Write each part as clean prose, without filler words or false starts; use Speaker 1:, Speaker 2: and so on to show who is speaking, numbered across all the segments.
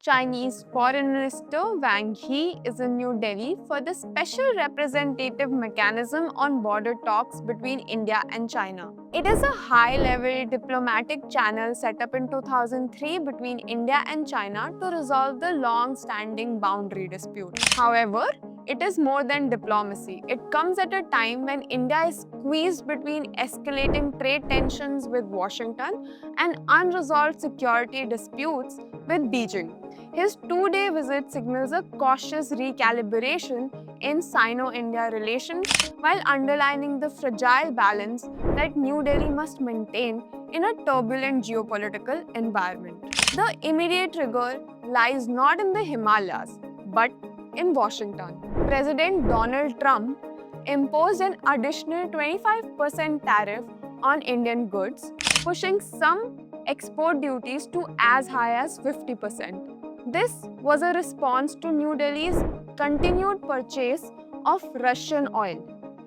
Speaker 1: Chinese Foreign Minister Wang Yi is in New Delhi for the Special Representative Mechanism on Border Talks between India and China. It is a high-level diplomatic channel set up in 2003 between India and China to resolve the long-standing boundary dispute. However, it is more than diplomacy. It comes at a time when India is squeezed between escalating trade tensions with Washington and unresolved security disputes with Beijing. His two-day visit signals a cautious recalibration in Sino-India relations while underlining the fragile balance that New Delhi must maintain in a turbulent geopolitical environment. The immediate trigger lies not in the Himalayas, but in Washington. President Donald Trump imposed an additional 25% tariff on Indian goods, pushing some export duties to as high as 50%. This was a response to New Delhi's continued purchase of Russian oil,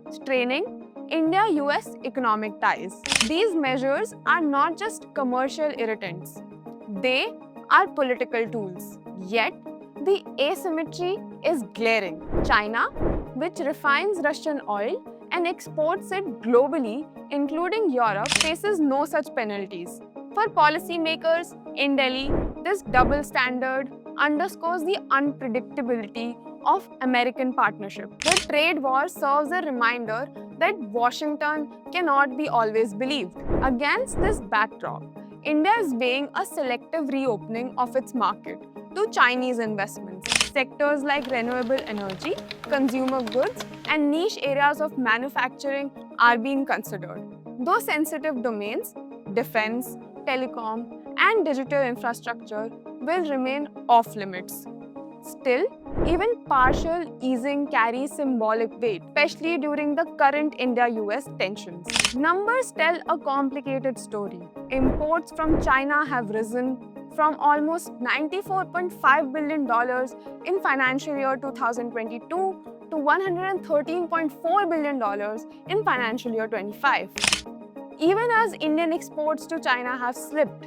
Speaker 1: straining India-US economic ties. These measures are not just commercial irritants, they are political tools. Yet, the asymmetry is glaring. China, which refines Russian oil and exports it globally, including Europe, faces no such penalties. For policymakers in Delhi, this double standard underscores the unpredictability of American partnership. The trade war serves a reminder that Washington cannot be always believed. Against this backdrop, India is weighing a selective reopening of its market to Chinese investments. Sectors like renewable energy, consumer goods, and niche areas of manufacturing are being considered. Those sensitive domains, defense, telecom, and digital infrastructure will remain off limits. Still, even partial easing carries symbolic weight, especially during the current India-US tensions. Numbers tell a complicated story. Imports from China have risen from almost $94.5 billion in financial year 2022 to $113.4 billion in financial year 25. Even as Indian exports to China have slipped,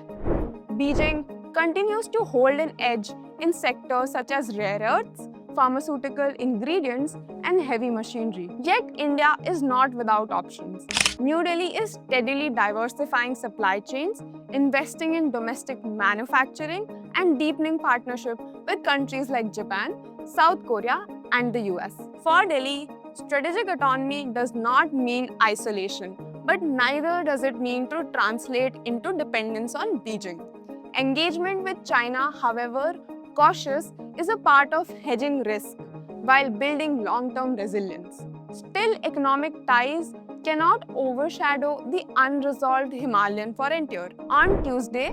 Speaker 1: Beijing continues to hold an edge in sectors such as rare earths, pharmaceutical ingredients, and heavy machinery. Yet, India is not without options. New Delhi is steadily diversifying supply chains, investing in domestic manufacturing, and deepening partnership with countries like Japan, South Korea, and the US. For Delhi, strategic autonomy does not mean isolation, but neither does it mean to translate into dependence on Beijing. Engagement with China, however cautious, is a part of hedging risk while building long-term resilience. Still, economic ties cannot overshadow the unresolved Himalayan frontier. On Tuesday,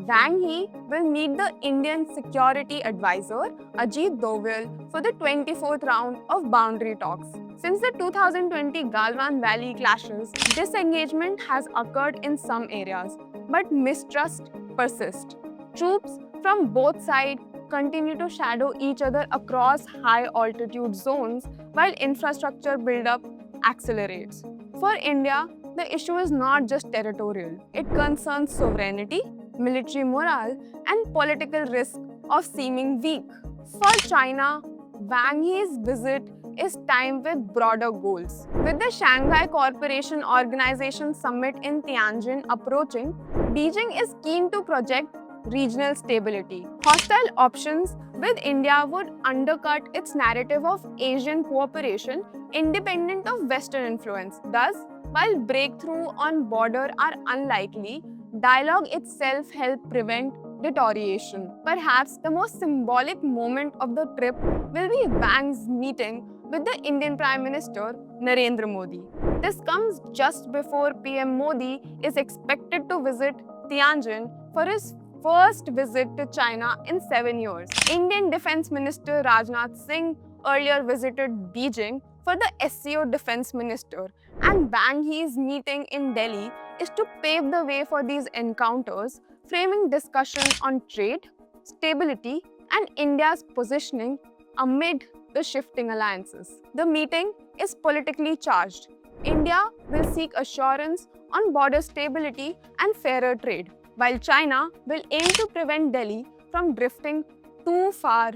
Speaker 1: Wang Yi will meet the Indian Security Advisor Ajit Doval for the 24th round of boundary talks. Since the 2020 Galwan Valley clashes, disengagement has occurred in some areas, but mistrust persists. Troops from both sides continue to shadow each other across high-altitude zones while infrastructure buildup accelerates. For India, the issue is not just territorial. It concerns sovereignty, military morale, and political risk of seeming weak. For China, Wang Yi's visit is timed with broader goals. With the Shanghai Cooperation Organization summit in Tianjin approaching, Beijing is keen to project regional stability. Hostile options with India would undercut its narrative of Asian cooperation independent of Western influence. Thus, while breakthrough on border are unlikely, dialogue itself helps prevent deterioration. Perhaps the most symbolic moment of the trip will be Wang's meeting with the Indian Prime Minister Narendra Modi. This comes just before PM Modi is expected to visit Tianjin for his first visit to China in 7 years. Indian Defense Minister Rajnath Singh earlier visited Beijing for the SCO Defense Minister, and Wang Yi's meeting in Delhi is to pave the way for these encounters, framing discussion on trade, stability, and India's positioning amid the shifting alliances. The meeting is politically charged. India will seek assurance on border stability and fairer trade, while China will aim to prevent Delhi from drifting too far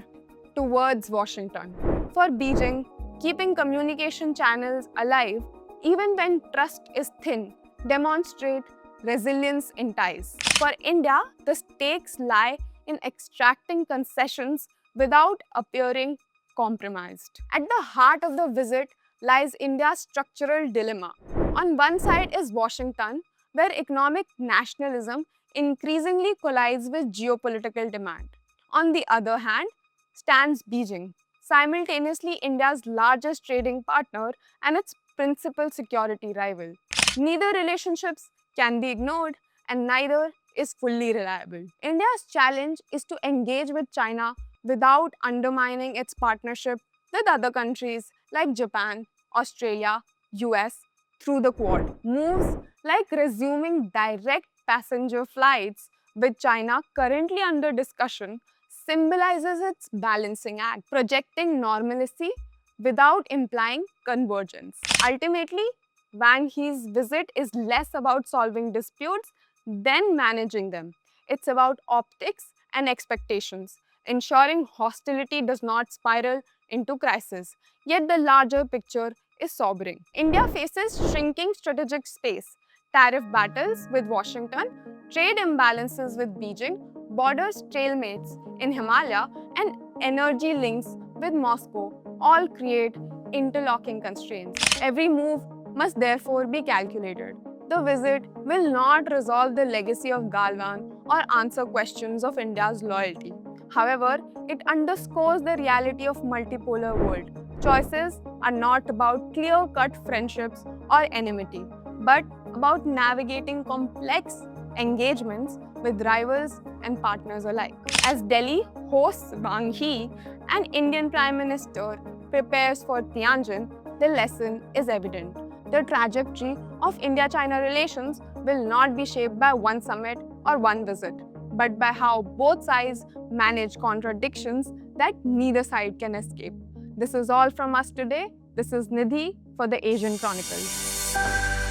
Speaker 1: towards Washington. For Beijing, keeping communication channels alive even when trust is thin demonstrate resilience in ties. For India, the stakes lie in extracting concessions without appearing compromised. At the heart of the visit lies India's structural dilemma. On one side is Washington, where economic nationalism increasingly collides with geopolitical demand. On the other hand, stands Beijing, simultaneously India's largest trading partner and its principal security rival. Neither relationships can be ignored and neither is fully reliable. India's challenge is to engage with China without undermining its partnership with other countries like Japan, Australia, US through the Quad. Moves like resuming direct passenger flights with China currently under discussion symbolizes its balancing act, projecting normalcy without implying convergence. Ultimately, Wang Yi's visit is less about solving disputes than managing them. It's about optics and expectations, ensuring hostility does not spiral into crisis. Yet the larger picture is sobering. India faces shrinking strategic space, tariff battles with Washington, trade imbalances with Beijing, border stalemates in Himalaya, and energy links with Moscow all create interlocking constraints. Every move must therefore be calculated. The visit will not resolve the legacy of Galwan or answer questions of India's loyalty. However, it underscores the reality of multipolar world. Choices are not about clear-cut friendships or enmity, but about navigating complex engagements with rivals and partners alike. As Delhi hosts Wang Yi, an Indian Prime Minister prepares for Tianjin, the lesson is evident. The trajectory of India-China relations will not be shaped by one summit or one visit, but by how both sides manage contradictions that neither side can escape. This is all from us today. This is Nidhi for the Asian Chronicles.